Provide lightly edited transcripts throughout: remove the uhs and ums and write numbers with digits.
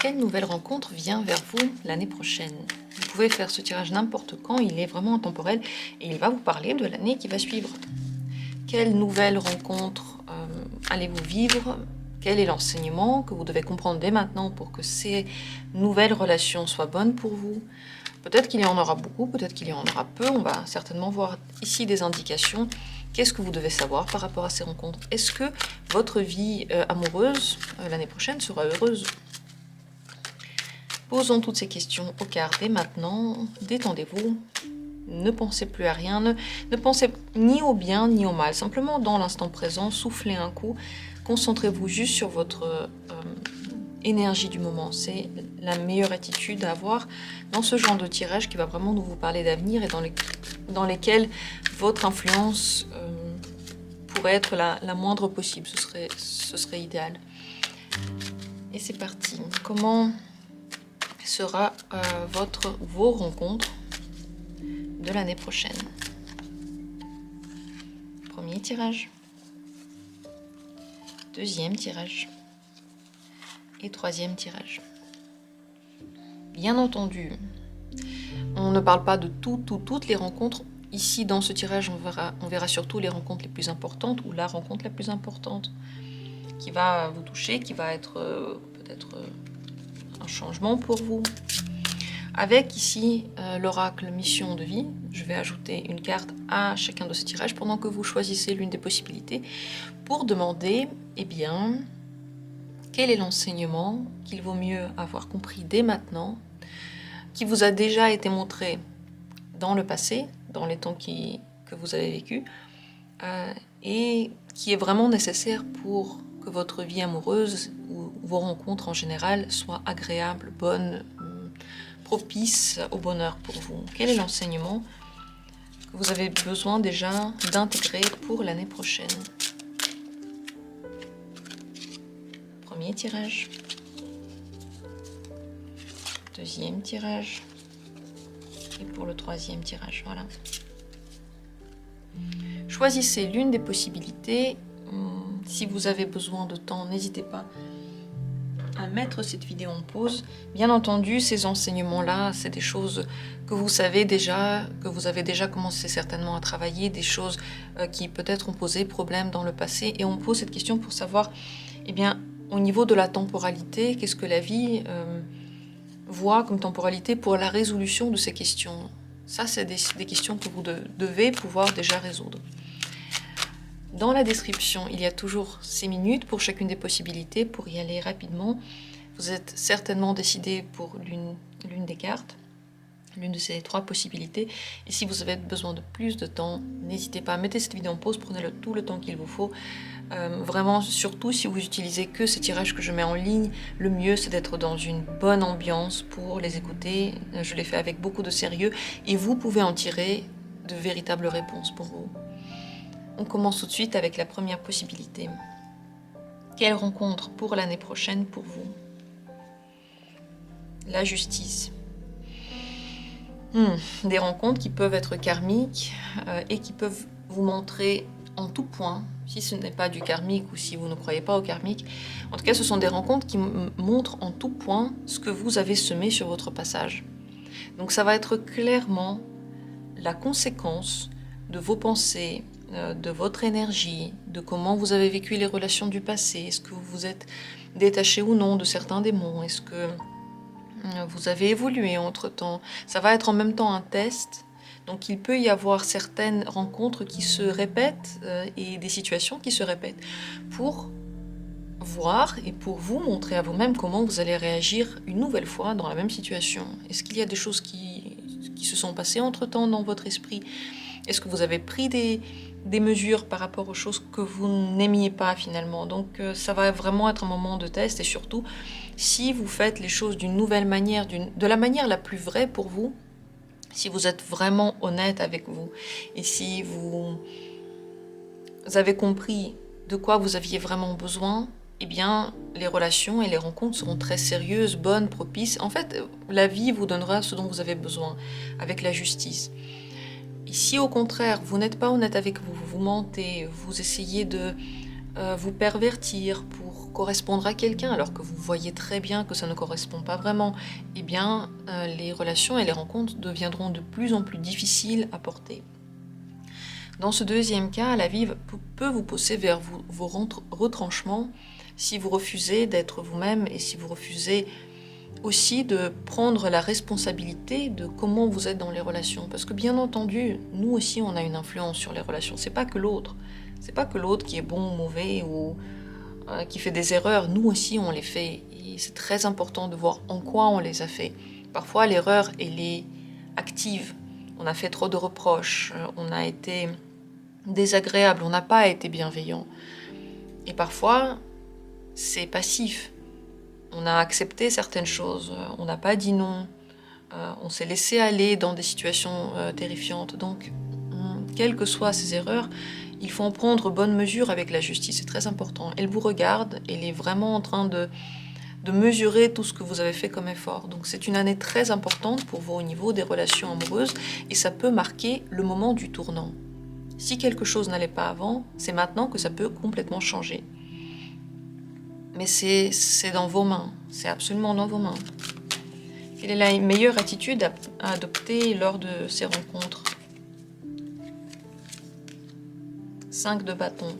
quelle nouvelle rencontre vient vers vous l'année prochaine? Vous pouvez faire ce tirage n'importe quand, il est vraiment intemporel et il va vous parler de l'année qui va suivre. Quelle nouvelle rencontre allez-vous vivre? Quel est l'enseignement que vous devez comprendre dès maintenant pour que ces nouvelles relations soient bonnes pour vous? Peut-être qu'il y en aura beaucoup, peut-être qu'il y en aura peu. On va certainement voir ici des indications. Qu'est-ce que vous devez savoir par rapport à ces rencontres? Est-ce que votre vie amoureuse l'année prochaine sera heureuse? Posons toutes ces questions au quart dès maintenant. Détendez-vous. Ne pensez plus à rien. Ne pensez ni au bien ni au mal. Simplement dans l'instant présent, soufflez un coup. Concentrez-vous juste sur votre énergie du moment. C'est la meilleure attitude à avoir dans ce genre de tirage qui va vraiment nous vous parler d'avenir et dans lesquels votre influence pourrait être la moindre possible. Ce serait idéal. Et c'est parti. Comment sera vos rencontres de l'année prochaine? Premier tirage, deuxième tirage et troisième tirage. Bien entendu, on ne parle pas de toutes les rencontres. Ici, dans ce tirage, on verra surtout les rencontres les plus importantes ou la rencontre la plus importante qui va vous toucher, qui va être peut-être un changement pour vous. Avec ici l'oracle mission de vie, je vais ajouter une carte à chacun de ces tirages pendant que vous choisissez l'une des possibilités pour demander, eh bien, quel est l'enseignement qu'il vaut mieux avoir compris dès maintenant, qui vous a déjà été montré dans le passé, dans les temps que vous avez vécu, et qui est vraiment nécessaire pour que votre vie amoureuse ou vos rencontres en général soient agréables, bonnes, propices au bonheur pour vous. Quel est l'enseignement que vous avez besoin déjà d'intégrer pour l'année prochaine? Premier tirage. Deuxième tirage. Et pour le troisième tirage, voilà. Choisissez l'une des possibilités. Si vous avez besoin de temps, n'hésitez pas à mettre cette vidéo en pause. Bien entendu, ces enseignements-là, c'est des choses que vous savez déjà, que vous avez déjà commencé certainement à travailler, des choses qui peut-être ont posé problème dans le passé. Et on pose cette question pour savoir, eh bien, au niveau de la temporalité, qu'est-ce que la vie voit comme temporalité pour la résolution de ces questions? Ça, c'est des questions que vous devez pouvoir déjà résoudre. Dans la description, il y a toujours 6 minutes pour chacune des possibilités, pour y aller rapidement. Vous êtes certainement décidé pour l'une des cartes, l'une de ces 3 possibilités. Et si vous avez besoin de plus de temps, n'hésitez pas à mettre cette vidéo en pause, prenez tout le temps qu'il vous faut. Vraiment, surtout si vous utilisez que ces tirages que je mets en ligne, le mieux c'est d'être dans une bonne ambiance pour les écouter. Je les fais avec beaucoup de sérieux et vous pouvez en tirer de véritables réponses pour vous. On commence tout de suite avec la première possibilité. Quelle rencontre pour l'année prochaine pour vous? La justice. Des rencontres qui peuvent être karmiques et qui peuvent vous montrer en tout point, si ce n'est pas du karmique ou si vous ne croyez pas au karmique, en tout cas ce sont des rencontres qui montrent en tout point ce que vous avez semé sur votre passage. Donc ça va être clairement la conséquence de vos pensées, de votre énergie, de comment vous avez vécu les relations du passé. Est-ce que vous vous êtes détaché ou non de certains démons? Est-ce que vous avez évolué entre-temps? Ça va être en même temps un test. Donc il peut y avoir certaines rencontres qui se répètent et des situations qui se répètent pour voir et pour vous montrer à vous-même comment vous allez réagir une nouvelle fois dans la même situation. Est-ce qu'il y a des choses qui se sont passées entre-temps dans votre esprit? Est-ce que vous avez pris des mesures par rapport aux choses que vous n'aimiez pas finalement? Donc ça va vraiment être un moment de test et surtout, si vous faites les choses d'une nouvelle manière, de la manière la plus vraie pour vous, si vous êtes vraiment honnête avec vous et si vous avez compris de quoi vous aviez vraiment besoin, eh bien, les relations et les rencontres seront très sérieuses, bonnes, propices. En fait, la vie vous donnera ce dont vous avez besoin, avec la justice. Et si au contraire, vous n'êtes pas honnête avec vous, vous mentez, vous essayez de vous pervertir pour correspondre à quelqu'un alors que vous voyez très bien que ça ne correspond pas vraiment, eh bien les relations et les rencontres deviendront de plus en plus difficiles à porter. Dans ce deuxième cas, la vie peut vous pousser vers vos retranchements si vous refusez d'être vous-même et si vous refusez aussi de prendre la responsabilité de comment vous êtes dans les relations. Parce que bien entendu, nous aussi on a une influence sur les relations. C'est pas que l'autre. C'est pas que l'autre qui est bon ou mauvais ou qui fait des erreurs. Nous aussi on les fait. Et c'est très important de voir en quoi on les a fait. Parfois l'erreur elle est active. On a fait trop de reproches. On a été désagréable. On n'a pas été bienveillant. Et parfois c'est passif. On a accepté certaines choses, on n'a pas dit non, on s'est laissé aller dans des situations terrifiantes. Donc, quelles que soient ces erreurs, il faut en prendre bonne mesure avec la justice, c'est très important. Elle vous regarde, elle est vraiment en train de mesurer tout ce que vous avez fait comme effort. Donc c'est une année très importante pour vous au niveau des relations amoureuses et ça peut marquer le moment du tournant. Si quelque chose n'allait pas avant, c'est maintenant que ça peut complètement changer. Mais c'est dans vos mains, c'est absolument dans vos mains. Quelle est la meilleure attitude à adopter lors de ces rencontres? 5 de bâton.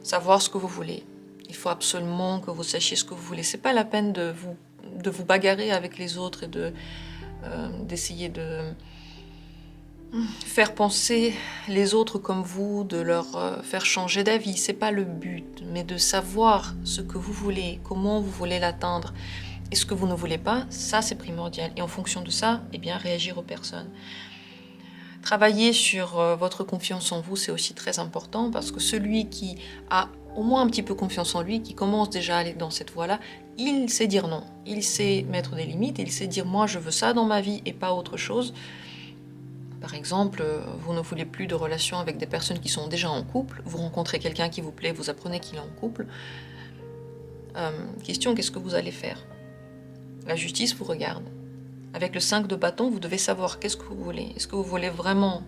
Savoir ce que vous voulez. Il faut absolument que vous sachiez ce que vous voulez. C'est pas la peine de vous bagarrer avec les autres et d'essayer de faire penser les autres comme vous, de leur faire changer d'avis. C'est pas le but, mais de savoir ce que vous voulez, comment vous voulez l'atteindre. Et ce que vous ne voulez pas, ça c'est primordial. Et en fonction de ça, eh bien, réagir aux personnes. Travailler sur votre confiance en vous, c'est aussi très important parce que celui qui a au moins un petit peu confiance en lui, qui commence déjà à aller dans cette voie-là, il sait dire non. Il sait mettre des limites, il sait dire moi je veux ça dans ma vie et pas autre chose. Par exemple, vous ne voulez plus de relations avec des personnes qui sont déjà en couple, vous rencontrez quelqu'un qui vous plaît, vous apprenez qu'il est en couple. Question, qu'est-ce que vous allez faire? La justice vous regarde. Avec le 5 de bâton, vous devez savoir qu'est-ce que vous voulez. Est-ce que vous voulez vraiment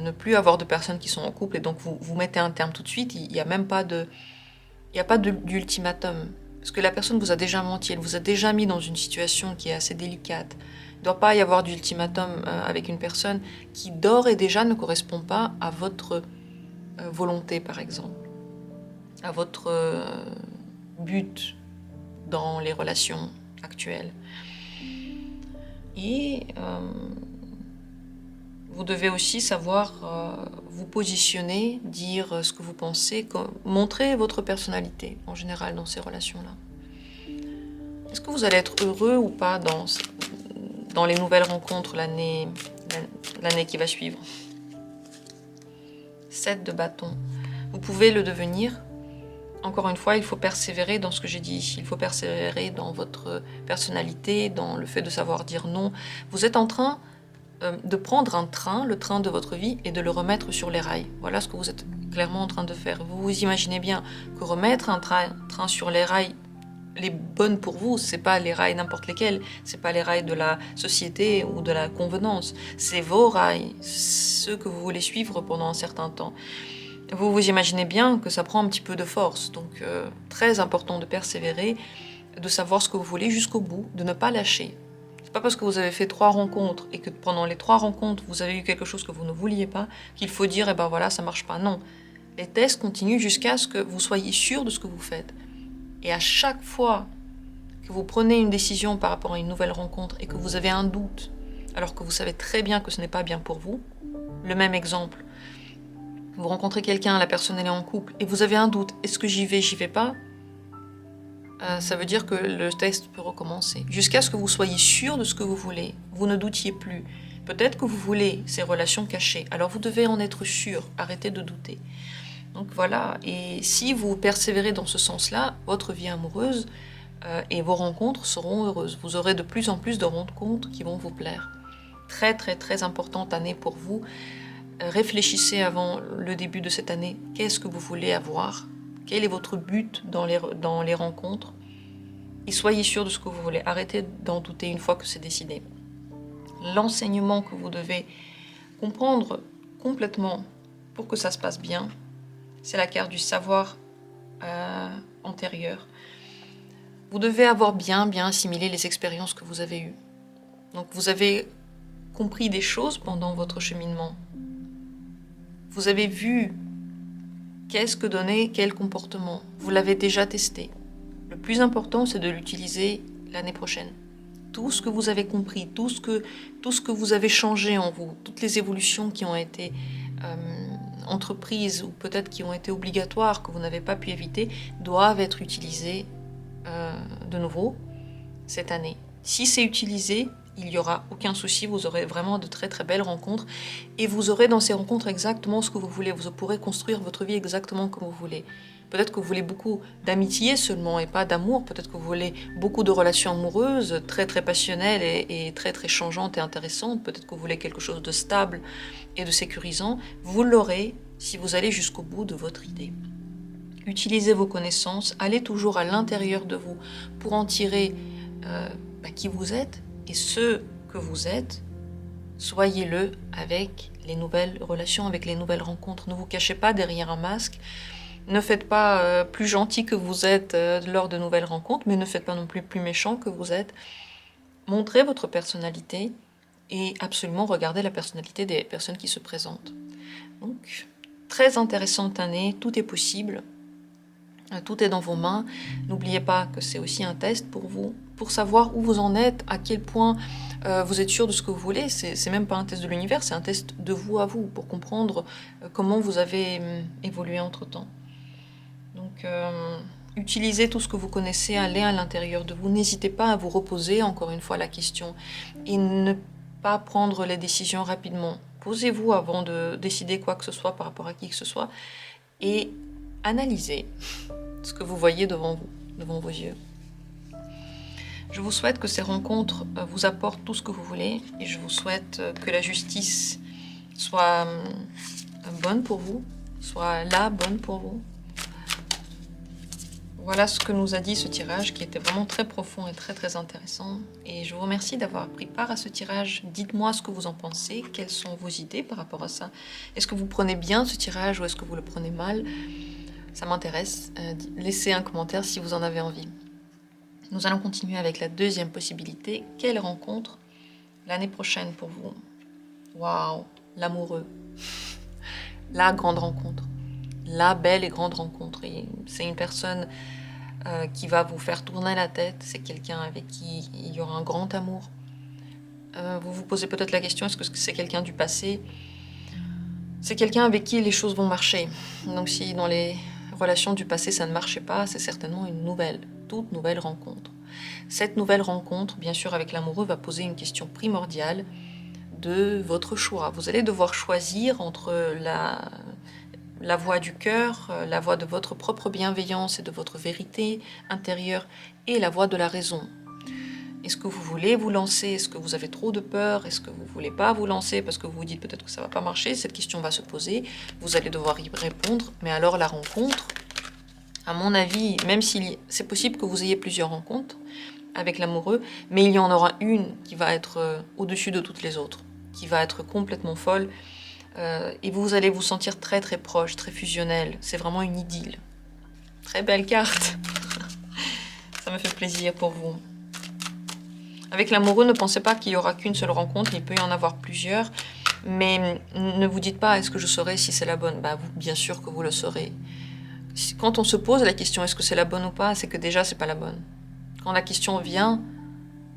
ne plus avoir de personnes qui sont en couple et donc vous mettez un terme tout de suite? Il n'y a même pas d'ultimatum. Parce que la personne vous a déjà menti, elle vous a déjà mis dans une situation qui est assez délicate. Il ne doit pas y avoir d'ultimatum avec une personne qui d'ores et déjà ne correspond pas à votre volonté, par exemple, à votre but dans les relations actuelles. Et vous devez aussi savoir vous positionner, dire ce que vous pensez, montrer votre personnalité en général dans ces relations-là. Est-ce que vous allez être heureux ou pas dans les nouvelles rencontres l'année qui va suivre? 7 de bâton. Vous pouvez le devenir. Encore une fois, il faut persévérer dans ce que j'ai dit. Il faut persévérer dans votre personnalité, dans le fait de savoir dire non. Vous êtes en train de prendre un train, le train de votre vie, et de le remettre sur les rails. Voilà ce que vous êtes clairement en train de faire. Vous vous imaginez bien que remettre un train sur les rails, les bonnes pour vous, c'est pas les rails n'importe lesquels, c'est pas les rails de la société ou de la convenance, c'est vos rails, ceux que vous voulez suivre pendant un certain temps. Vous vous imaginez bien que ça prend un petit peu de force, donc très important de persévérer, de savoir ce que vous voulez jusqu'au bout, de ne pas lâcher. C'est pas parce que vous avez fait 3 rencontres et que pendant les 3 rencontres vous avez eu quelque chose que vous ne vouliez pas qu'il faut dire eh ben voilà ça marche pas. Non, les tests continuent jusqu'à ce que vous soyez sûr de ce que vous faites. Et à chaque fois que vous prenez une décision par rapport à une nouvelle rencontre et que vous avez un doute, alors que vous savez très bien que ce n'est pas bien pour vous, le même exemple, vous rencontrez quelqu'un, la personne elle est en couple, et vous avez un doute, est-ce que j'y vais pas? Ça veut dire que le test peut recommencer. Jusqu'à ce que vous soyez sûr de ce que vous voulez, vous ne doutiez plus. Peut-être que vous voulez ces relations cachées, alors vous devez en être sûr, arrêtez de douter. Donc voilà, et si vous persévérez dans ce sens-là, votre vie amoureuse et vos rencontres seront heureuses. Vous aurez de plus en plus de rencontres qui vont vous plaire. Très très très importante année pour vous. Réfléchissez avant le début de cette année, qu'est-ce que vous voulez avoir? Quel est votre but dans les rencontres? Et soyez sûr de ce que vous voulez. Arrêtez d'en douter une fois que c'est décidé. L'enseignement que vous devez comprendre complètement pour que ça se passe bien, c'est la carte du savoir antérieures. Vous devez avoir bien assimilé les expériences que vous avez eues. Donc vous avez compris des choses pendant votre cheminement. Vous avez vu qu'est-ce que donnait quel comportement. Vous l'avez déjà testé. Le plus important, c'est de l'utiliser l'année prochaine. Tout ce que vous avez compris, tout ce que vous avez changé en vous, toutes les évolutions qui ont été entreprises ou peut-être qui ont été obligatoires, que vous n'avez pas pu éviter, doivent être utilisées de nouveau cette année. Si c'est utilisé, il n'y aura aucun souci, vous aurez vraiment de très belles rencontres et vous aurez dans ces rencontres exactement ce que vous voulez. Vous pourrez construire votre vie exactement comme vous voulez. Peut-être que vous voulez beaucoup d'amitié seulement et pas d'amour. Peut-être que vous voulez beaucoup de relations amoureuses, très passionnelles et très changeantes et intéressantes. Peut-être que vous voulez quelque chose de stable et de sécurisant. Vous l'aurez si vous allez jusqu'au bout de votre idée. Utilisez vos connaissances, allez toujours à l'intérieur de vous pour en tirer qui vous êtes et ce que vous êtes. Soyez-le avec les nouvelles relations, avec les nouvelles rencontres. Ne vous cachez pas derrière un masque. Ne faites pas plus gentil que vous êtes lors de nouvelles rencontres, mais ne faites pas non plus méchant que vous êtes. Montrez votre personnalité et absolument regardez la personnalité des personnes qui se présentent. Donc, très intéressante année, tout est possible. Tout est dans vos mains. N'oubliez pas que c'est aussi un test pour vous, pour savoir où vous en êtes, à quel point vous êtes sûr de ce que vous voulez. C'est même pas un test de l'univers, c'est un test de vous à vous, pour comprendre comment vous avez évolué entre-temps. Donc, utilisez tout ce que vous connaissez, allez à l'intérieur de vous. N'hésitez pas à vous reposer, encore une fois, la question. Et ne pas prendre les décisions rapidement. Posez-vous avant de décider quoi que ce soit par rapport à qui que ce soit. Et analysez ce que vous voyez devant vous, devant vos yeux. Je vous souhaite que ces rencontres vous apportent tout ce que vous voulez et je vous souhaite que la justice soit bonne pour vous, soit là bonne pour vous. Voilà ce que nous a dit ce tirage qui était vraiment très profond et très intéressant. Et je vous remercie d'avoir pris part à ce tirage. Dites-moi ce que vous en pensez, quelles sont vos idées par rapport à ça. Est-ce que vous prenez bien ce tirage ou est-ce que vous le prenez mal ? Ça m'intéresse. Laissez un commentaire si vous en avez envie. Nous allons continuer avec la deuxième possibilité. Quelle rencontre l'année prochaine pour vous ? Waouh, l'amoureux. La grande rencontre. La belle et grande rencontre. C'est une personne qui va vous faire tourner la tête. C'est quelqu'un avec qui il y aura un grand amour. Vous vous posez peut-être la question, est-ce que c'est quelqu'un du passé ? C'est quelqu'un avec qui les choses vont marcher. Donc si dans les relations du passé ça ne marchait pas, c'est certainement une toute nouvelle rencontre. Cette nouvelle rencontre, bien sûr avec l'amoureux, va poser une question primordiale de votre choix. Vous allez devoir choisir entre la voie du cœur, la voie de votre propre bienveillance et de votre vérité intérieure et la voie de la raison. Est-ce que vous voulez vous lancer ? Est-ce que vous avez trop de peur ? Est-ce que vous ne voulez pas vous lancer parce que vous vous dites peut-être que ça ne va pas marcher ? Cette question va se poser, vous allez devoir y répondre. Mais alors la rencontre, à mon avis, même si c'est possible que vous ayez plusieurs rencontres avec l'amoureux, mais il y en aura une qui va être au-dessus de toutes les autres, qui va être complètement folle. Et vous allez vous sentir très proche, très fusionnel. C'est vraiment une idylle. Très belle carte. Ça me fait plaisir pour vous. Avec l'amoureux, ne pensez pas qu'il n'y aura qu'une seule rencontre, il peut y en avoir plusieurs. Mais ne vous dites pas, est-ce que je saurai si c'est la bonne ? Bien sûr que vous le saurez. Quand on se pose la question, est-ce que c'est la bonne ou pas, c'est que déjà, c'est pas la bonne. Quand la question vient,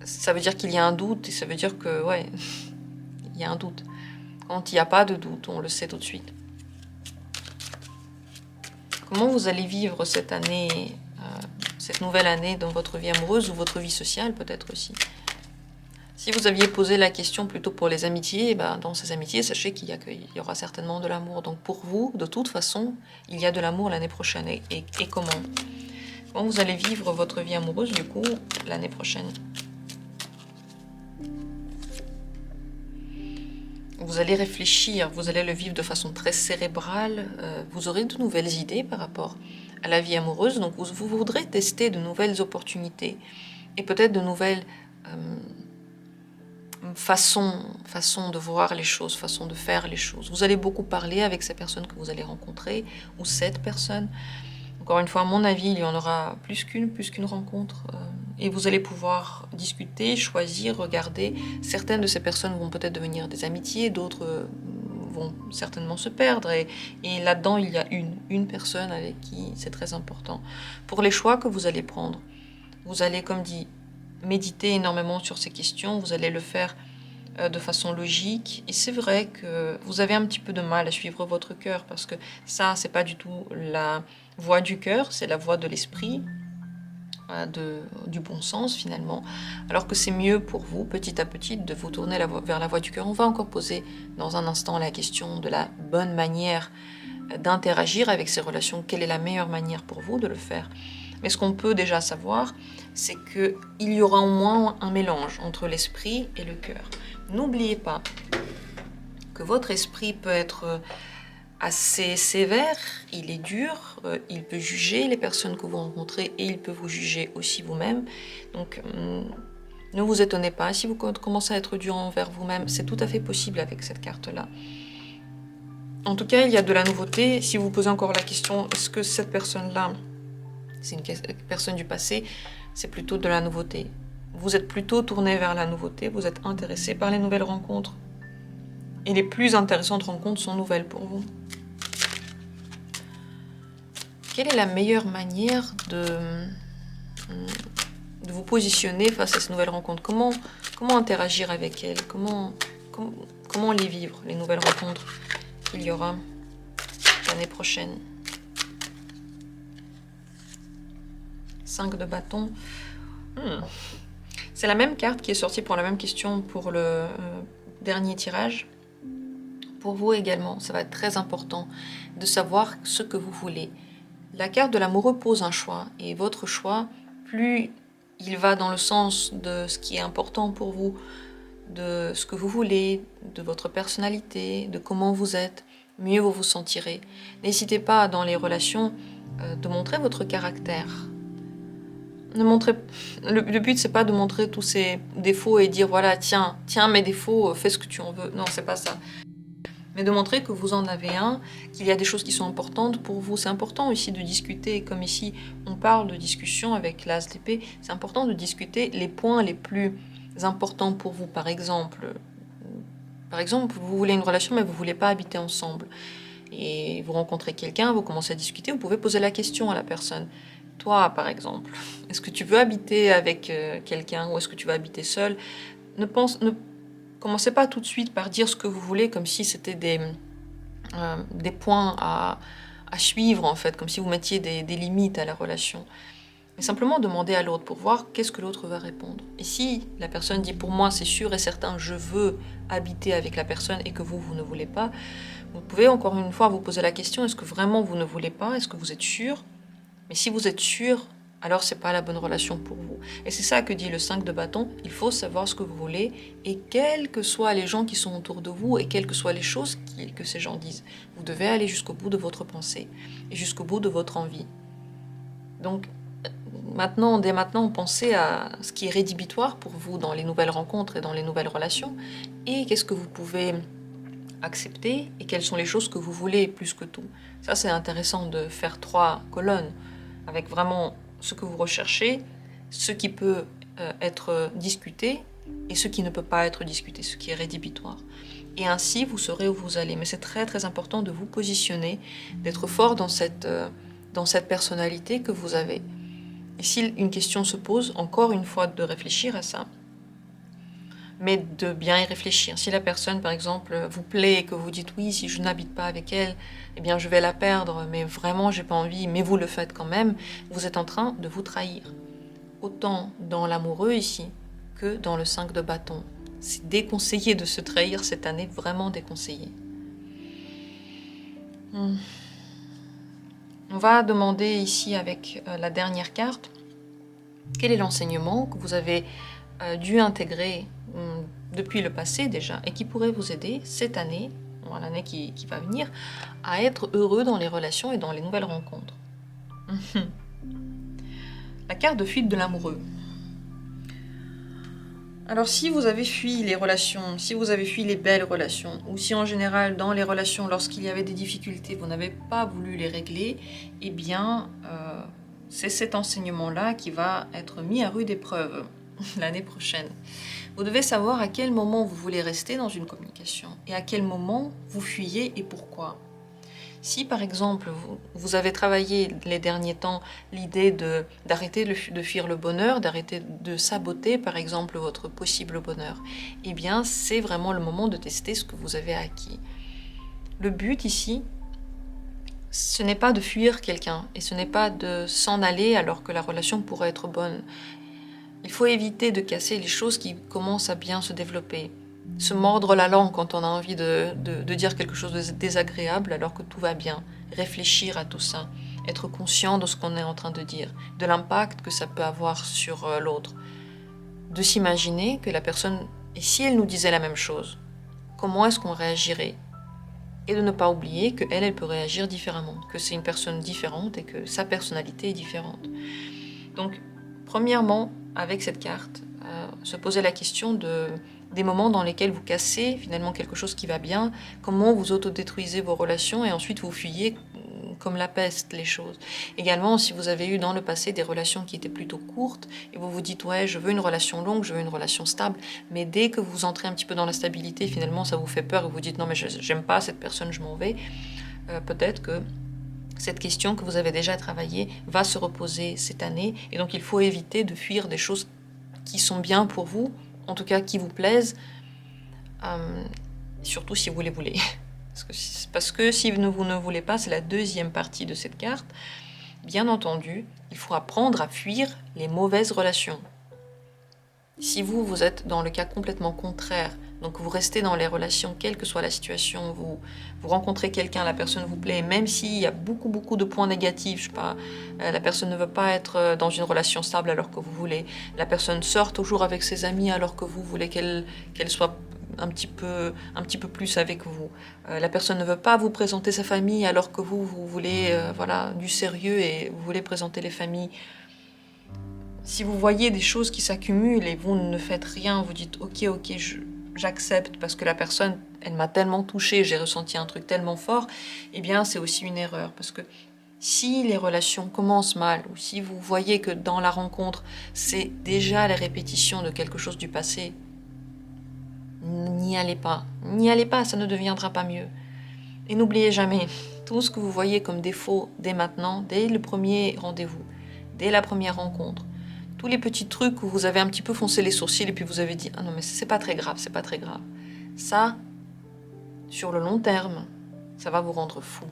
ça veut dire qu'il y a un doute, et ça veut dire que, il y a un doute. Quand il n'y a pas de doute, on le sait tout de suite. Comment vous allez vivre cette année, cette nouvelle année dans votre vie amoureuse ou votre vie sociale peut-être aussi ? Si vous aviez posé la question plutôt pour les amitiés, dans ces amitiés, sachez qu'il y aura certainement de l'amour. Donc pour vous, de toute façon, il y a de l'amour l'année prochaine. Et comment ? Comment vous allez vivre votre vie amoureuse, du coup, l'année prochaine ? Vous allez réfléchir, vous allez le vivre de façon très cérébrale. Vous aurez de nouvelles idées par rapport à la vie amoureuse. Donc vous voudrez tester de nouvelles opportunités et peut-être de nouvelles façon de voir les choses, façon de faire les choses. Vous allez beaucoup parler avec ces personnes que vous allez rencontrer ou cette personne. Donc Encore une fois, à mon avis, il y en aura plus qu'une rencontre. Et vous allez pouvoir discuter, choisir, regarder. Certaines de ces personnes vont peut-être devenir des amitiés, d'autres vont certainement se perdre. Et là-dedans, il y a une personne avec qui c'est très important. Pour les choix que vous allez prendre, vous allez, comme dit, méditer énormément sur ces questions. Vous allez le faire de façon logique. Et c'est vrai que vous avez un petit peu de mal à suivre votre cœur parce que ça, c'est pas du tout la voix du cœur, c'est la voix de l'esprit, du bon sens finalement. Alors que c'est mieux pour vous, petit à petit, de vous tourner vers la voix du cœur. On va encore poser dans un instant la question de la bonne manière d'interagir avec ces relations. Quelle est la meilleure manière pour vous de le faire? Mais ce qu'on peut déjà savoir, c'est qu'il y aura au moins un mélange entre l'esprit et le cœur. N'oubliez pas que votre esprit peut être assez sévère, il est dur, il peut juger les personnes que vous rencontrez et il peut vous juger aussi vous-même. Donc ne vous étonnez pas, si vous commencez à être dur envers vous-même, c'est tout à fait possible avec cette carte-là. En tout cas, il y a de la nouveauté. Si vous posez encore la question, est-ce que cette personne-là, c'est une personne du passé, c'est plutôt de la nouveauté. Vous êtes plutôt tourné vers la nouveauté, vous êtes intéressé par les nouvelles rencontres. Et les plus intéressantes rencontres sont nouvelles pour vous. Quelle est la meilleure manière de vous positionner face à ces nouvelles rencontres? Comment interagir avec elles? Comment les vivre, les nouvelles rencontres qu'il y aura l'année prochaine? 5 de bâton. C'est la même carte qui est sortie pour la même question pour le dernier tirage. Pour vous également, ça va être très important de savoir ce que vous voulez. La carte de l'amoureux pose un choix, et votre choix, plus il va dans le sens de ce qui est important pour vous, de ce que vous voulez, de votre personnalité, de comment vous êtes, mieux vous vous sentirez. N'hésitez pas dans les relations de montrer votre caractère. Le but, c'est pas de montrer tous ces défauts et dire voilà, tiens mes défauts, fais ce que tu en veux. Non, c'est pas ça. Mais de montrer que vous en avez un, qu'il y a des choses qui sont importantes pour vous. C'est important aussi de discuter, comme ici on parle de discussion avec l'as d'épée, c'est important de discuter les points les plus importants pour vous. Par exemple, vous voulez une relation mais vous voulez pas habiter ensemble. Et vous rencontrez quelqu'un, vous commencez à discuter, vous pouvez poser la question à la personne. Toi, par exemple, est-ce que tu veux habiter avec quelqu'un ou est-ce que tu veux habiter seul? Ne commencez pas tout de suite par dire ce que vous voulez comme si c'était des points à suivre, en fait, comme si vous mettiez des limites à la relation. Mais simplement demander à l'autre pour voir qu'est-ce que l'autre va répondre. Et si la personne dit pour moi c'est sûr et certain, je veux habiter avec la personne et que vous ne voulez pas, vous pouvez encore une fois vous poser la question, est-ce que vraiment vous ne voulez pas? Est-ce que vous êtes sûr? Mais si vous êtes sûr, alors c'est pas la bonne relation pour vous. Et c'est ça que dit le 5 de bâton, il faut savoir ce que vous voulez, et quels que soient les gens qui sont autour de vous, et quelles que soient les choses que ces gens disent, vous devez aller jusqu'au bout de votre pensée, et jusqu'au bout de votre envie. Donc, dès maintenant, pensez à ce qui est rédhibitoire pour vous dans les nouvelles rencontres et dans les nouvelles relations, et qu'est-ce que vous pouvez accepter, et quelles sont les choses que vous voulez plus que tout. Ça, c'est intéressant de faire 3 colonnes, avec vraiment ce que vous recherchez, ce qui peut être discuté et ce qui ne peut pas être discuté, ce qui est rédhibitoire. Et ainsi, vous saurez où vous allez. Mais c'est très très important de vous positionner, d'être fort dans cette personnalité que vous avez. Et si une question se pose, encore une fois, de réfléchir à ça, mais de bien y réfléchir. Si la personne, par exemple, vous plaît et que vous dites oui, si je n'habite pas avec elle, eh bien je vais la perdre, mais vraiment j'ai pas envie, mais vous le faites quand même, vous êtes en train de vous trahir. Autant dans l'amoureux ici que dans le 5 de bâton. C'est déconseillé de se trahir cette année, vraiment déconseillé. On va demander ici avec la dernière carte, quel est l'enseignement que vous avez dû intégrer depuis le passé déjà et qui pourrait vous aider cette année, l'année qui va venir, à être heureux dans les relations et dans les nouvelles rencontres. La carte de fuite de l'amoureux. Alors si vous avez fui les relations, si vous avez fui les belles relations, ou si en général dans les relations, lorsqu'il y avait des difficultés, vous n'avez pas voulu les régler, eh bien c'est cet enseignement-là qui va être mis à rude épreuve l'année prochaine. Vous devez savoir à quel moment vous voulez rester dans une communication et à quel moment vous fuyez et pourquoi. Si par exemple vous avez travaillé les derniers temps l'idée d'arrêter de fuir le bonheur, d'arrêter de saboter par exemple votre possible bonheur, eh bien c'est vraiment le moment de tester ce que vous avez acquis. Le but ici, ce n'est pas de fuir quelqu'un et ce n'est pas de s'en aller alors que la relation pourrait être bonne. Il faut éviter de casser les choses qui commencent à bien se développer. Se mordre la langue quand on a envie de dire quelque chose de désagréable alors que tout va bien. Réfléchir à tout ça. Être conscient de ce qu'on est en train de dire. De l'impact que ça peut avoir sur l'autre. De s'imaginer que la personne, et si elle nous disait la même chose, comment est-ce qu'on réagirait? Et de ne pas oublier qu'elle, elle peut réagir différemment. Que c'est une personne différente et que sa personnalité est différente. Donc, premièrement, avec cette carte, se poser la question des moments dans lesquels vous cassez finalement quelque chose qui va bien, comment vous autodétruisez vos relations et ensuite vous fuyez comme la peste les choses. Également, si vous avez eu dans le passé des relations qui étaient plutôt courtes et vous vous dites ouais, je veux une relation longue, je veux une relation stable, mais dès que vous entrez un petit peu dans la stabilité, finalement ça vous fait peur et vous dites non mais j'aime pas cette personne, je m'en vais, peut-être que cette question que vous avez déjà travaillée va se reposer cette année et donc il faut éviter de fuir des choses qui sont bien pour vous, en tout cas qui vous plaisent, surtout si vous les voulez. Parce que si vous ne voulez pas, c'est la deuxième partie de cette carte, bien entendu, il faut apprendre à fuir les mauvaises relations. Si vous êtes dans le cas complètement contraire, donc vous restez dans les relations, quelle que soit la situation, vous rencontrez quelqu'un, la personne vous plaît, même s'il y a beaucoup de points négatifs, je sais pas, la personne ne veut pas être dans une relation stable alors que vous voulez, la personne sort toujours avec ses amis alors que vous voulez qu'elle soit un petit peu plus avec vous. La personne ne veut pas vous présenter sa famille alors que vous voulez voilà, du sérieux et vous voulez présenter les familles. Si vous voyez des choses qui s'accumulent et vous ne faites rien, vous dites ok, j'accepte parce que la personne, elle m'a tellement touchée, j'ai ressenti un truc tellement fort, eh bien c'est aussi une erreur. Parce que si les relations commencent mal ou si vous voyez que dans la rencontre, c'est déjà la répétition de quelque chose du passé, n'y allez pas. N'y allez pas, ça ne deviendra pas mieux. Et n'oubliez jamais, tout ce que vous voyez comme défaut dès maintenant, dès le premier rendez-vous, dès la première rencontre, tous les petits trucs où vous avez un petit peu foncé les sourcils et puis vous avez dit « Ah non mais c'est pas très grave, c'est pas très grave ». Ça, sur le long terme, ça va vous rendre fou.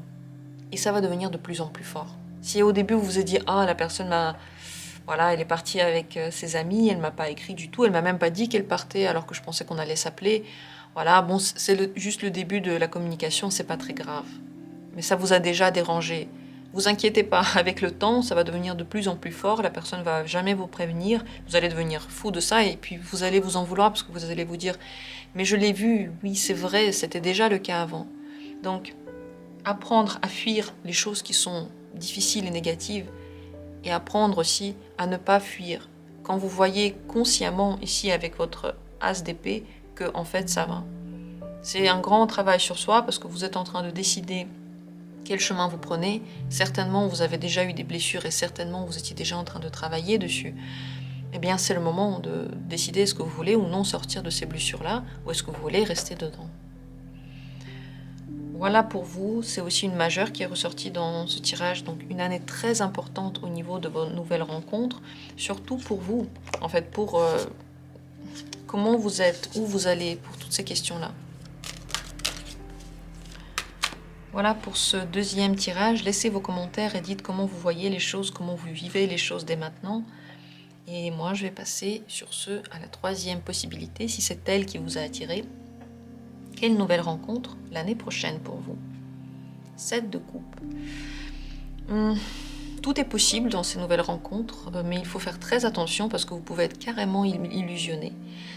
Et ça va devenir de plus en plus fort. Si au début vous vous êtes dit « Ah, la personne m'a... Voilà, elle est partie avec ses amis, elle m'a pas écrit du tout, elle m'a même pas dit qu'elle partait alors que je pensais qu'on allait s'appeler. » Voilà, bon, c'est juste le début de la communication, c'est pas très grave. Mais ça vous a déjà dérangé. Vous inquiétez pas, avec le temps, ça va devenir de plus en plus fort, la personne va jamais vous prévenir, vous allez devenir fou de ça et puis vous allez vous en vouloir parce que vous allez vous dire « Mais je l'ai vu, oui c'est vrai, c'était déjà le cas avant. » Donc, apprendre à fuir les choses qui sont difficiles et négatives et apprendre aussi à ne pas fuir. Quand vous voyez consciemment ici avec votre as d'épée que en fait ça va. C'est un grand travail sur soi parce que vous êtes en train de décider quel chemin vous prenez. Certainement, vous avez déjà eu des blessures et certainement, vous étiez déjà en train de travailler dessus. Eh bien, c'est le moment de décider est-ce que vous voulez ou non sortir de ces blessures-là ou est-ce que vous voulez rester dedans. Voilà pour vous, c'est aussi une majeure qui est ressortie dans ce tirage, donc une année très importante au niveau de vos nouvelles rencontres, surtout pour vous, en fait, pour comment vous êtes, où vous allez, pour toutes ces questions-là. Voilà pour ce deuxième tirage. Laissez vos commentaires et dites comment vous voyez les choses, comment vous vivez les choses dès maintenant. Et moi, je vais passer sur ce à la troisième possibilité, si c'est elle qui vous a attiré. Quelle nouvelle rencontre l'année prochaine pour vous? 7 de coupe. Tout est possible dans ces nouvelles rencontres, mais il faut faire très attention parce que vous pouvez être carrément illusionné.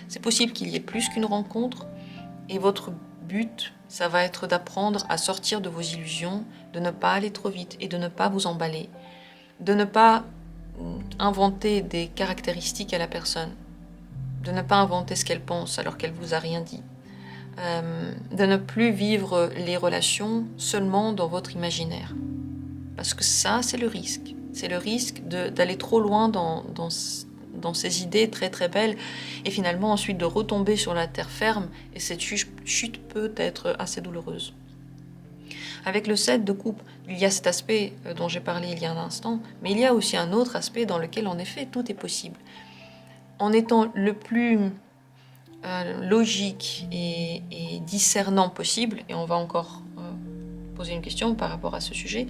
C'est possible qu'il y ait plus qu'une rencontre et votre but, ça va être d'apprendre à sortir de vos illusions, de ne pas aller trop vite et de ne pas vous emballer, de ne pas inventer des caractéristiques à la personne. de ne pas inventer ce qu'elle pense alors qu'elle vous a rien dit, de ne plus vivre les relations seulement dans votre imaginaire. Parce que ça, c'est le risque. C'est le risque d'aller trop loin dans ces idées très très belles et finalement ensuite de retomber sur la terre ferme, et cette chute peut être assez douloureuse. Avec le 7 de coupe, il y a cet aspect dont j'ai parlé il y a un instant, mais il y a aussi un autre aspect dans lequel en effet tout est possible. En étant le plus logique et discernant possible, et on va encore poser une question par rapport à ce sujet,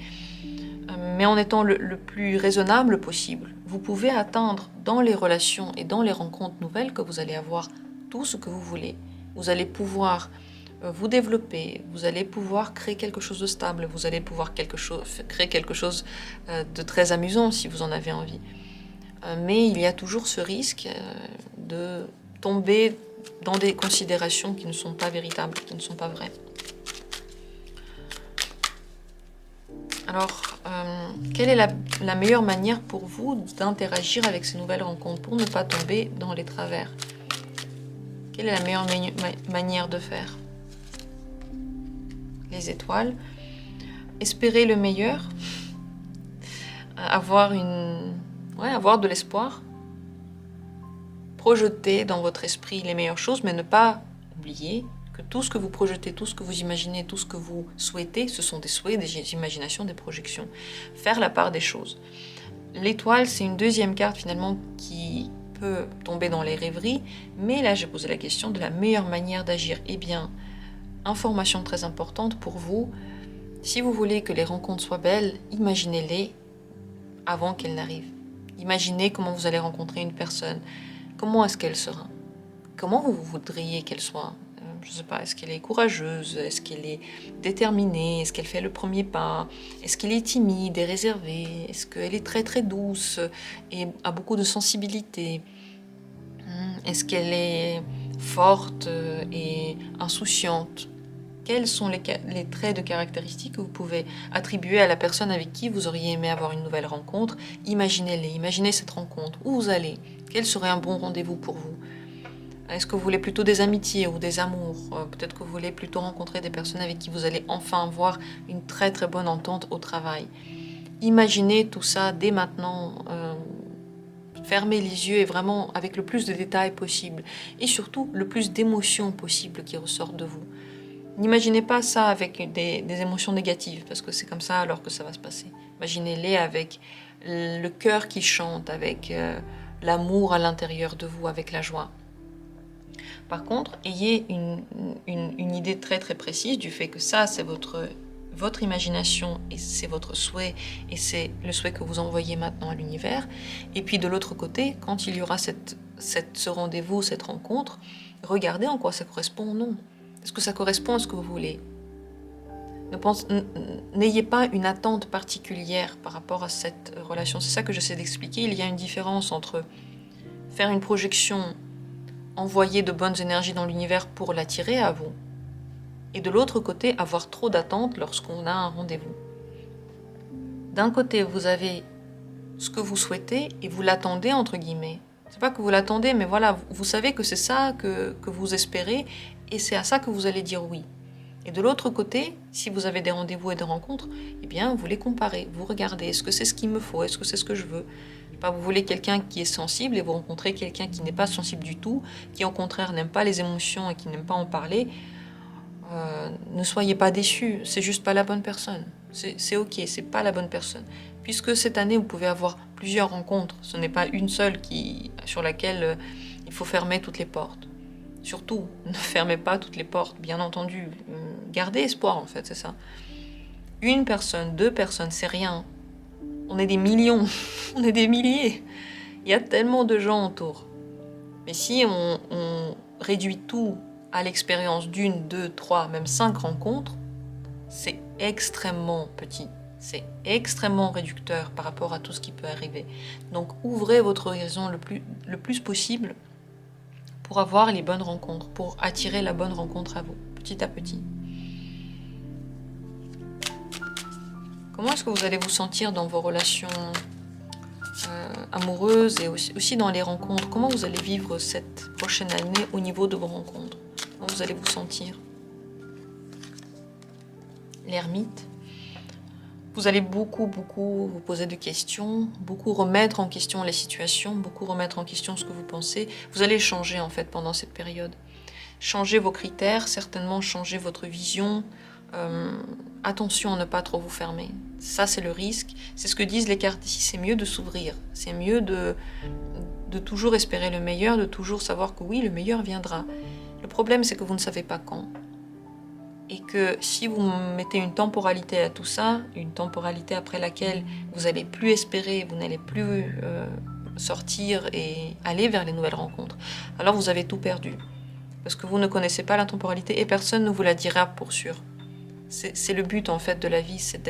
mais en étant le plus raisonnable possible, vous pouvez atteindre dans les relations et dans les rencontres nouvelles que vous allez avoir tout ce que vous voulez. Vous allez pouvoir vous développer, vous allez pouvoir créer quelque chose de stable, vous allez pouvoir créer quelque chose de très amusant si vous en avez envie. Mais il y a toujours ce risque de tomber dans des considérations qui ne sont pas véritables, qui ne sont pas vraies. Alors, quelle est la meilleure manière pour vous d'interagir avec ces nouvelles rencontres, pour ne pas tomber dans les travers? Quelle est la meilleure manière de faire? Les étoiles. Espérer le meilleur. Avoir de l'espoir. Projeter dans votre esprit les meilleures choses, mais ne pas oublier que tout ce que vous projetez, tout ce que vous imaginez, tout ce que vous souhaitez, ce sont des souhaits, des imaginations, des projections. Faire la part des choses. L'étoile, c'est une deuxième carte finalement qui peut tomber dans les rêveries, mais là j'ai posé la question de la meilleure manière d'agir. Eh bien, information très importante pour vous, si vous voulez que les rencontres soient belles, imaginez-les avant qu'elles n'arrivent. Imaginez comment vous allez rencontrer une personne, comment est-ce qu'elle sera, comment vous voudriez qu'elle soit. Je ne sais pas, est-ce qu'elle est courageuse, est-ce qu'elle est déterminée, est-ce qu'elle fait le premier pas, est-ce qu'elle est timide et réservée, est-ce qu'elle est très très douce et a beaucoup de sensibilité, est-ce qu'elle est forte et insouciante. Quels sont les traits de caractéristiques que vous pouvez attribuer à la personne avec qui vous auriez aimé avoir une nouvelle rencontre? Imaginez-les, imaginez cette rencontre, où vous allez, quel serait un bon rendez-vous pour vous? Est-ce que vous voulez plutôt des amitiés ou des amours? Peut-être que vous voulez plutôt rencontrer des personnes avec qui vous allez enfin avoir une très très bonne entente au travail. Imaginez tout ça dès maintenant, fermez les yeux et vraiment avec le plus de détails possible. Et surtout, le plus d'émotions possible qui ressortent de vous. N'imaginez pas ça avec des émotions négatives, parce que c'est comme ça alors que ça va se passer. Imaginez-les avec le cœur qui chante, avec l'amour à l'intérieur de vous, avec la joie. Par contre, ayez une idée très très précise du fait que ça, c'est votre imagination et c'est votre souhait et c'est le souhait que vous envoyez maintenant à l'univers. Et puis de l'autre côté, quand il y aura ce rendez-vous, cette rencontre, regardez en quoi ça correspond ou non. Est-ce que ça correspond à ce que vous voulez? N'ayez pas une attente particulière par rapport à cette relation. C'est ça que j'essaie d'expliquer. Il y a une différence entre faire une projection, envoyer de bonnes énergies dans l'univers pour l'attirer à vous, et de l'autre côté, avoir trop d'attentes lorsqu'on a un rendez-vous. D'un côté, vous avez ce que vous souhaitez et vous l'attendez, entre guillemets. C'est pas que vous l'attendez, mais voilà, vous savez que c'est ça que vous espérez, et c'est à ça que vous allez dire oui. Et de l'autre côté, si vous avez des rendez-vous et des rencontres, eh bien, vous les comparez, vous regardez, est-ce que c'est ce qu'il me faut, est-ce que c'est ce que je veux? Je sais pas, vous voulez quelqu'un qui est sensible et vous rencontrez quelqu'un qui n'est pas sensible du tout, qui au contraire n'aime pas les émotions et qui n'aime pas en parler, ne soyez pas déçus, c'est juste pas la bonne personne. C'est ok, c'est pas la bonne personne. Puisque cette année, vous pouvez avoir plusieurs rencontres, ce n'est pas une seule sur laquelle il faut fermer toutes les portes. Surtout, ne fermez pas toutes les portes, bien entendu. Gardez espoir, en fait, c'est ça. Une personne, 2 personnes, c'est rien. On est des millions, on est des milliers. Il y a tellement de gens autour. Mais si on réduit tout à l'expérience d'1, 2, 3, même 5 rencontres, c'est extrêmement petit. C'est extrêmement réducteur par rapport à tout ce qui peut arriver. Donc ouvrez votre horizon le plus possible pour avoir les bonnes rencontres, pour attirer la bonne rencontre à vous, petit à petit. Comment est-ce que vous allez vous sentir dans vos relations amoureuse et aussi dans les rencontres. Comment vous allez vivre cette prochaine année au niveau de vos rencontres? Comment vous allez vous sentir? L'ermite. Vous allez beaucoup vous poser de questions, beaucoup remettre en question les situations, beaucoup remettre en question ce que vous pensez. Vous allez changer en fait pendant cette période. Changer vos critères, certainement changer votre vision. Attention à ne pas trop vous fermer. Ça, c'est le risque. C'est ce que disent les cartes ici. C'est mieux de s'ouvrir. C'est mieux de toujours espérer le meilleur, de toujours savoir que oui, le meilleur viendra. Le problème, c'est que vous ne savez pas quand. Et que si vous mettez une temporalité à tout ça, une temporalité après laquelle vous n'allez plus espérer, vous n'allez plus sortir et aller vers les nouvelles rencontres, alors vous avez tout perdu. Parce que vous ne connaissez pas la temporalité et personne ne vous la dira pour sûr. C'est le but en fait de la vie, c'est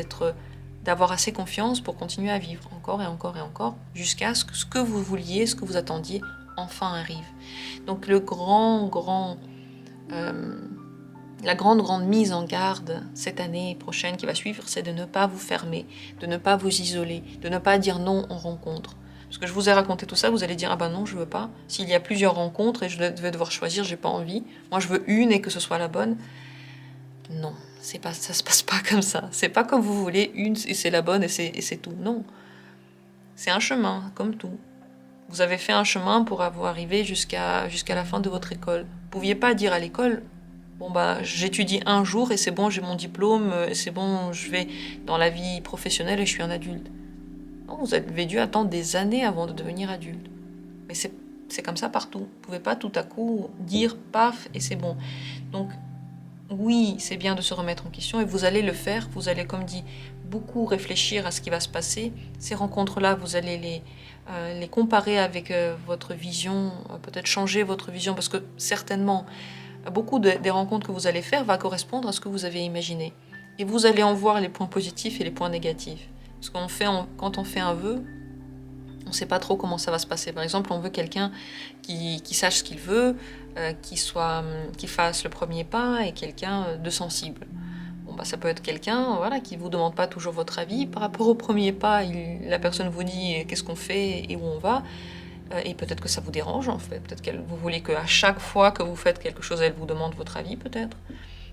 d'avoir assez confiance pour continuer à vivre encore et encore et encore, jusqu'à ce que ce que vous vouliez, ce que vous attendiez, enfin arrive. Donc la grande mise en garde cette année prochaine qui va suivre, c'est de ne pas vous fermer, de ne pas vous isoler, de ne pas dire non aux rencontres. Parce que je vous ai raconté tout ça, vous allez dire « Ah ben non, je veux pas. S'il y a plusieurs rencontres et je vais devoir choisir, j'ai pas envie. Moi, je veux une et que ce soit la bonne. » Non, ça se passe pas comme ça. C'est pas comme vous voulez, une et c'est la bonne et c'est tout. Non. C'est un chemin, comme tout. Vous avez fait un chemin pour arriver jusqu'à la fin de votre école. Vous pouviez pas dire à l'école « Bon bah, j'étudie un jour et c'est bon, j'ai mon diplôme, c'est bon, je vais dans la vie professionnelle et je suis un adulte. » Non, vous avez dû attendre des années avant de devenir adulte. Mais c'est comme ça partout. Vous ne pouvez pas tout à coup dire paf et c'est bon. Donc oui, c'est bien de se remettre en question et vous allez le faire. Vous allez, comme dit, beaucoup réfléchir à ce qui va se passer. Ces rencontres-là, vous allez les comparer avec votre vision, peut-être changer votre vision parce que certainement, beaucoup des rencontres que vous allez faire va correspondre à ce que vous avez imaginé. Et vous allez en voir les points positifs et les points négatifs. Parce quand on fait un vœu, on ne sait pas trop comment ça va se passer. Par exemple, on veut quelqu'un qui sache ce qu'il veut, qui fasse le premier pas et quelqu'un de sensible. Bon, bah, ça peut être quelqu'un qui ne vous demande pas toujours votre avis. Par rapport au premier pas, la personne vous dit qu'est-ce qu'on fait et où on va. Et peut-être que ça vous dérange en fait. Peut-être que vous voulez qu'à chaque fois que vous faites quelque chose, elle vous demande votre avis peut-être.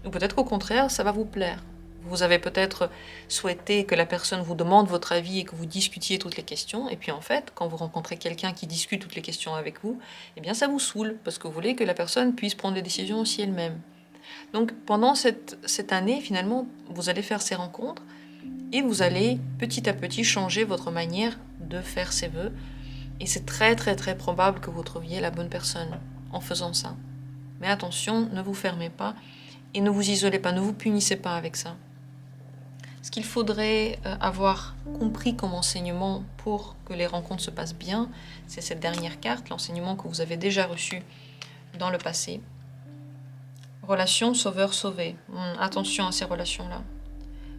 Ou peut-être qu'au contraire, ça va vous plaire. Vous avez peut-être souhaité que la personne vous demande votre avis et que vous discutiez toutes les questions. Et puis en fait, quand vous rencontrez quelqu'un qui discute toutes les questions avec vous, eh bien ça vous saoule parce que vous voulez que la personne puisse prendre des décisions aussi elle-même. Donc pendant cette année, finalement, vous allez faire ces rencontres et vous allez petit à petit changer votre manière de faire ces vœux. Et c'est très probable que vous trouviez la bonne personne en faisant ça. Mais attention, ne vous fermez pas et ne vous isolez pas, ne vous punissez pas avec ça. Ce qu'il faudrait avoir compris comme enseignement pour que les rencontres se passent bien, c'est cette dernière carte, l'enseignement que vous avez déjà reçu dans le passé. Relation sauveur-sauvé. Attention à ces relations-là.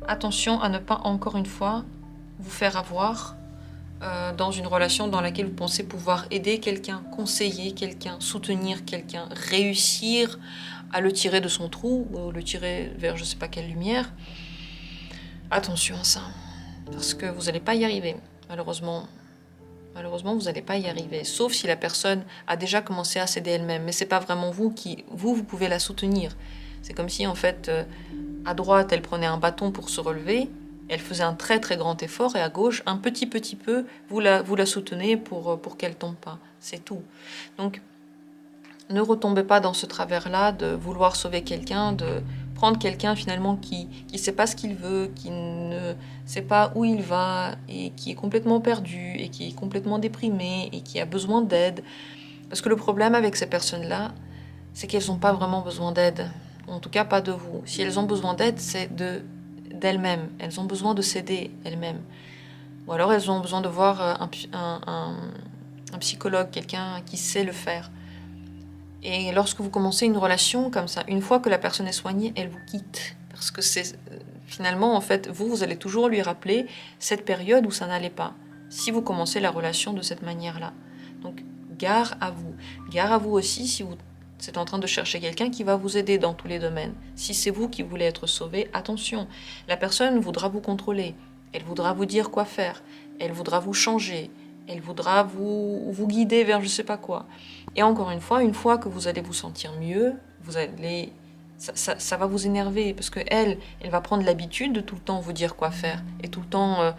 Attention à ne pas, encore une fois, vous faire avoir dans une relation dans laquelle vous pensez pouvoir aider quelqu'un, conseiller quelqu'un, soutenir quelqu'un, réussir à le tirer de son trou ou le tirer vers je ne sais pas quelle lumière. Attention à ça, parce que vous n'allez pas y arriver, malheureusement. Malheureusement, vous n'allez pas y arriver, sauf si la personne a déjà commencé à s'aider elle-même. Mais ce n'est pas vraiment vous qui... Vous pouvez la soutenir. C'est comme si, en fait, à droite, elle prenait un bâton pour se relever, elle faisait un très grand effort, et à gauche, un petit peu, vous la soutenez pour qu'elle ne tombe pas. C'est tout. Donc, ne retombez pas dans ce travers-là de vouloir sauver quelqu'un, de prendre quelqu'un finalement qui ne sait pas ce qu'il veut, qui ne sait pas où il va et qui est complètement perdu et qui est complètement déprimé et qui a besoin d'aide. Parce que le problème avec ces personnes-là, c'est qu'elles n'ont pas vraiment besoin d'aide. En tout cas, pas de vous. Si elles ont besoin d'aide, c'est d'elles-mêmes. Elles ont besoin de s'aider elles-mêmes. Ou alors elles ont besoin de voir un psychologue, quelqu'un qui sait le faire. Et lorsque vous commencez une relation comme ça, une fois que la personne est soignée, elle vous quitte. Parce que c'est finalement, en fait, vous allez toujours lui rappeler cette période où ça n'allait pas. Si vous commencez la relation de cette manière-là. Donc, gare à vous. Gare à vous aussi si vous êtes en train de chercher quelqu'un qui va vous aider dans tous les domaines. Si c'est vous qui voulez être sauvé, attention. La personne voudra vous contrôler. Elle voudra vous dire quoi faire. Elle voudra vous changer. Elle voudra vous guider vers je sais pas quoi. Et encore une fois que vous allez vous sentir mieux, ça va vous énerver parce que elle va prendre l'habitude de tout le temps vous dire quoi faire et tout le temps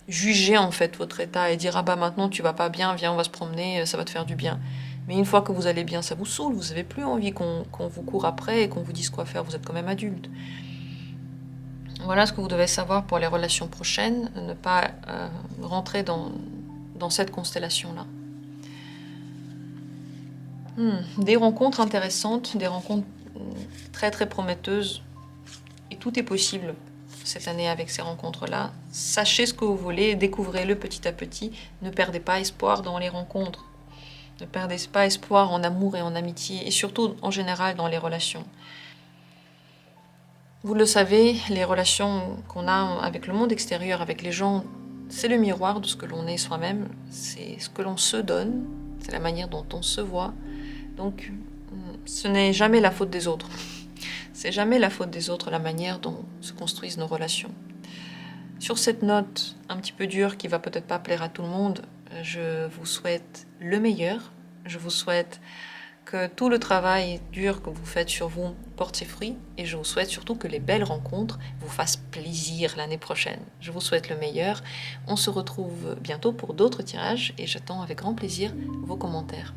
juger en fait votre état et dire ah bah maintenant tu vas pas bien, viens on va se promener, ça va te faire du bien. Mais une fois que vous allez bien, ça vous saoule, vous avez plus envie qu'on vous court après et qu'on vous dise quoi faire, vous êtes quand même adulte. Voilà ce que vous devez savoir pour les relations prochaines, ne pas rentrer dans cette constellation-là. Des rencontres intéressantes, des rencontres très très prometteuses, et tout est possible cette année avec ces rencontres-là. Sachez ce que vous voulez, découvrez-le petit à petit, ne perdez pas espoir dans les rencontres, ne perdez pas espoir en amour et en amitié, et surtout en général dans les relations. Vous le savez, les relations qu'on a avec le monde extérieur, avec les gens, c'est le miroir de ce que l'on est soi-même, c'est ce que l'on se donne, c'est la manière dont on se voit. Donc, ce n'est jamais la faute des autres. C'est jamais la faute des autres, la manière dont se construisent nos relations. Sur cette note un petit peu dure qui va peut-être pas plaire à tout le monde, je vous souhaite le meilleur. Je vous souhaite que tout le travail dur que vous faites sur vous porte ses fruits et je vous souhaite surtout que les belles rencontres vous fassent plaisir l'année prochaine. Je vous souhaite le meilleur. On se retrouve bientôt pour d'autres tirages et j'attends avec grand plaisir vos commentaires.